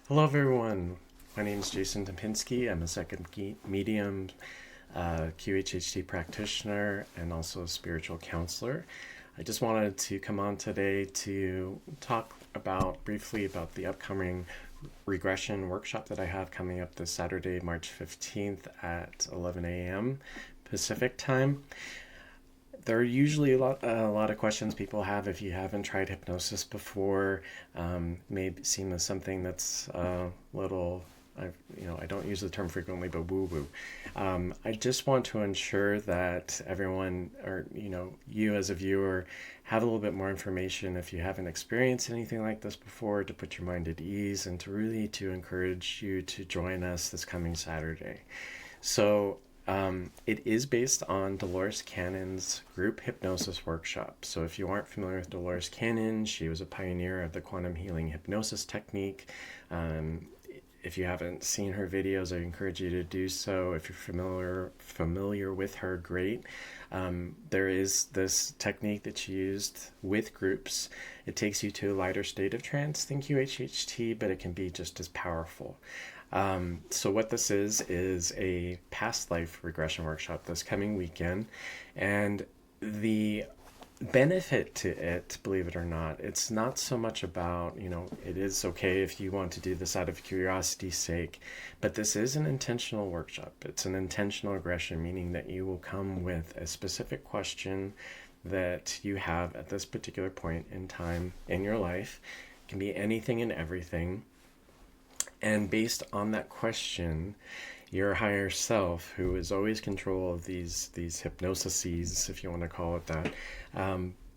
Hello, everyone. My name is Jason Topinski. I'm a second medium, QHHT practitioner, and also a spiritual counselor. I just wanted to come on today to talk briefly about the upcoming regression workshop that I have coming up this Saturday, March 15th at 11 a.m. Pacific time. There are usually a lot of questions people have if you haven't tried hypnosis before. May seem as something that's a little, I don't use the term frequently, but woo-woo. I just want to ensure that everyone, or you as a viewer, have a little bit more information if you haven't experienced anything like this before, to put your mind at ease and to encourage you to join us this coming Saturday. So it is based on Dolores Cannon's group hypnosis workshop. So if you aren't familiar with Dolores Cannon, she was a pioneer of the quantum healing hypnosis technique. If you haven't seen her videos, I encourage you to do so. If you're familiar with her, great. There is this technique that she used with groups. It takes you to a lighter state of trance than QHHT, but it can be just as powerful. So what this is a past life regression workshop this coming weekend, and the benefit to it, believe it or not, it's not so much about, it is okay if you want to do this out of curiosity's sake, but this is an intentional workshop. It's an intentional regression, meaning that you will come with a specific question that you have at this particular point in time in your life. It can be anything and everything. And based on that question, your higher self, who is always control of these hypnoses, if you want to call it that,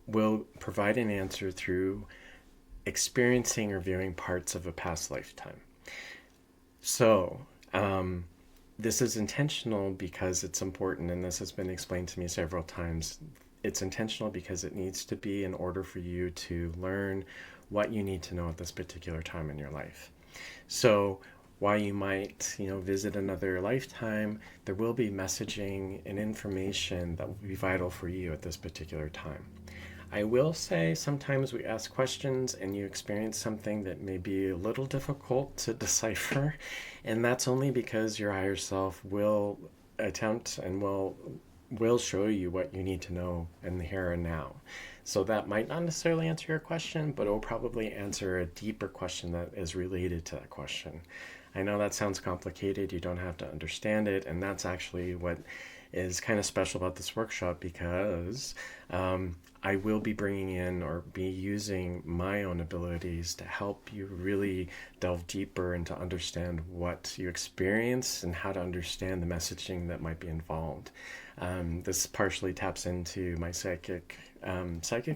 will provide an answer through experiencing or viewing parts of a past lifetime. So, this is intentional because it's important, and this has been explained to me several times. It's intentional because it needs to be in order for you to learn what you need to know at this particular time in your life. So while you might, visit another lifetime, there will be messaging and information that will be vital for you at this particular time. I will say sometimes we ask questions and you experience something that may be a little difficult to decipher, and that's only because your higher self will attempt and will show you what you need to know in the here and now. So that might not necessarily answer your question, but it will probably answer a deeper question that is related to that question. I know that sounds complicated. You don't have to understand it. And that's actually what is kind of special about this workshop, because I will be bringing in or be using my own abilities to help you really delve deeper and to understand what you experience and how to understand the messaging that might be involved. This partially taps into my psychic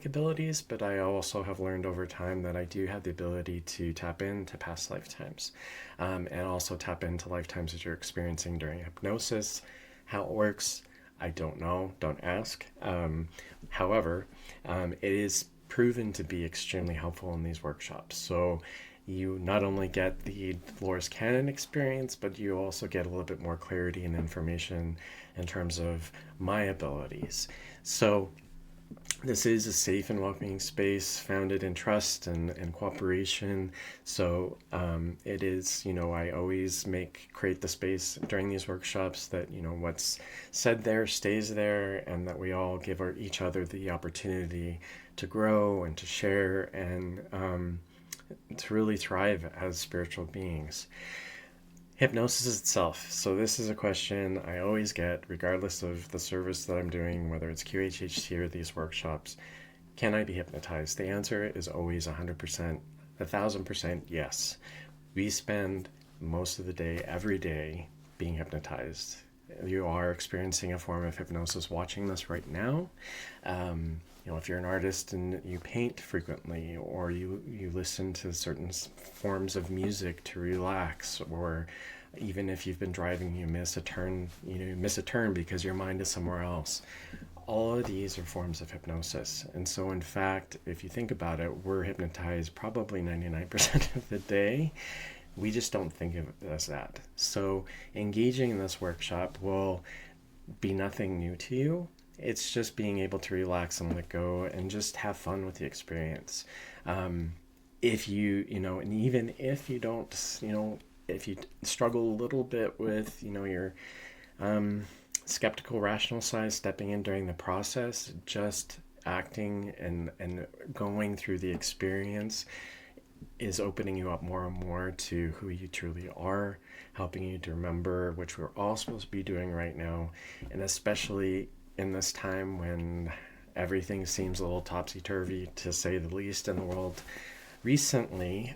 abilities, but I also have learned over time that I do have the ability to tap into past lifetimes, and also tap into lifetimes that you're experiencing during hypnosis. How it works, I don't know. Don't ask. However, it is proven to be extremely helpful in these workshops. So you not only get the Dolores Cannon experience, but you also get a little bit more clarity and information in terms of my abilities. So this is a safe and welcoming space founded in trust and cooperation. So it is, I always create the space during these workshops that, what's said there stays there, and that we all give each other the opportunity to grow and to share and to really thrive as spiritual beings. Hypnosis itself. So this is a question I always get, regardless of the service that I'm doing, whether it's QHHT or these workshops. Can I be hypnotized? The answer is always 100%, 1,000% yes. We spend most of the day, every day, being hypnotized. You are experiencing a form of hypnosis watching this right now. If you're an artist and you paint frequently, or you listen to certain forms of music to relax, or even if you've been driving, you miss a turn because your mind is somewhere else. All of these are forms of hypnosis. And so in fact, if you think about it, we're hypnotized probably 99% of the day. We just don't think of it as that. So engaging in this workshop will be nothing new to you. It's just being able to relax and let go and just have fun with the experience. if and even if you don't, if you struggle a little bit with, your skeptical rational side stepping in during the process, just acting and going through the experience is opening you up more and more to who you truly are, helping you to remember, which we're all supposed to be doing right now. And especially in this time when everything seems a little topsy-turvy, to say the least, in the world recently,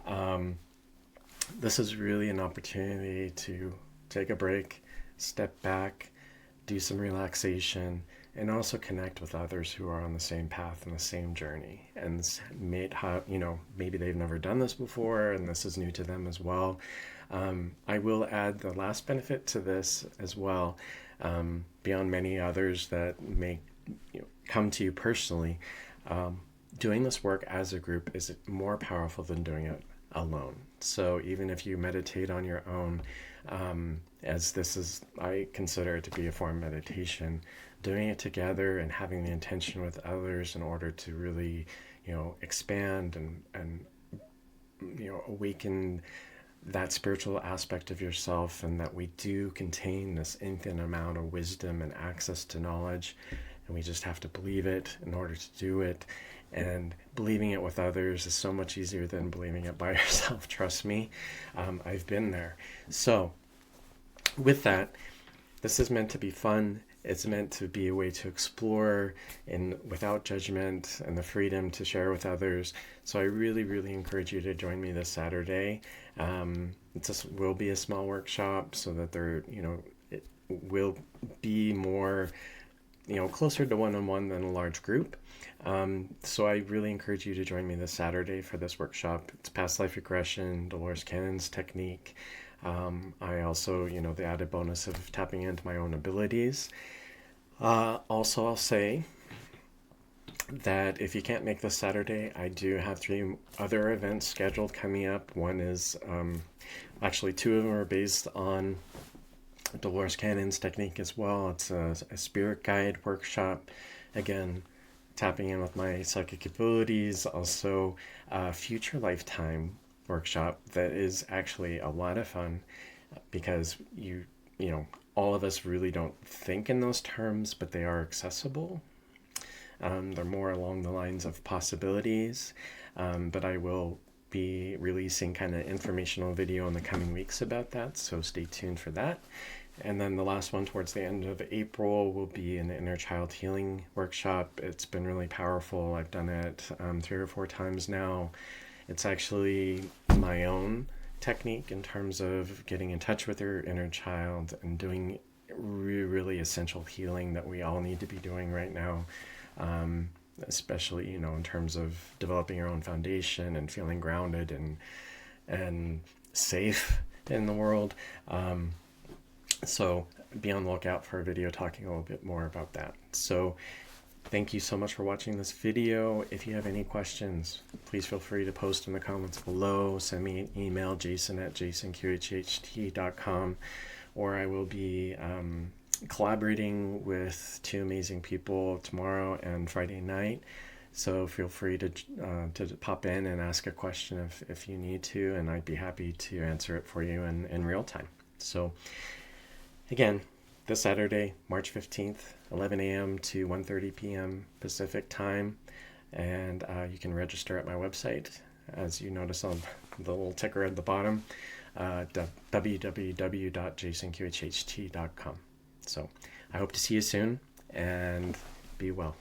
this is really an opportunity to take a break, step back, do some relaxation, and also connect with others who are on the same path and the same journey. And maybe they've never done this before and this is new to them as well. I will add the last benefit to this as well, beyond many others that may come to you personally. Doing this work as a group is more powerful than doing it alone. So even if you meditate on your own, I consider it to be a form of meditation, doing it together and having the intention with others in order to really, expand and awaken that spiritual aspect of yourself, and that we do contain this infinite amount of wisdom and access to knowledge, and we just have to believe it in order to do it. And believing it with others is so much easier than believing it by yourself. Trust me, I've been there. So with that, this is meant to be fun. It's meant to be a way to explore without judgment, and the freedom to share with others. So I really, really encourage you to join me this Saturday. It will be a small workshop, so that it will be more, closer to one-on-one than a large group. So I really encourage you to join me this Saturday for this workshop. It's past life regression, Dolores Cannon's technique. I also, the added bonus of tapping into my own abilities. Also, I'll say that if you can't make this Saturday, I do have 3 other events scheduled coming up. One is, actually 2 of them are based on Dolores Cannon's technique as well. It's a spirit guide workshop. Again, tapping in with my psychic abilities. Also, a future lifetime workshop that is actually a lot of fun, because all of us really don't think in those terms, but they are accessible. They're more along the lines of possibilities, but I will be releasing kind of informational video in the coming weeks about that, so stay tuned for that. And then the last one towards the end of April will be an inner child healing workshop. It's been really powerful. I've done it 3 or 4 times now. It's actually my own technique in terms of getting in touch with your inner child and doing really essential healing that we all need to be doing right now, especially in terms of developing your own foundation and feeling grounded and safe in the world. So be on the lookout for a video talking a little bit more about that. So thank you so much for watching this video. If you have any questions, please feel free to post in the comments below. Send me an email, jason@jasonqhht.com, or I will be collaborating with 2 amazing people tomorrow and Friday night. So feel free to pop in and ask a question if you need to, and I'd be happy to answer it for you in real time. So again, this Saturday, March 15th, 11 a.m. to 1:30 p.m. Pacific time. And you can register at my website, as you notice on the little ticker at the bottom, www.jasonqhht.com. So I hope to see you soon, and be well.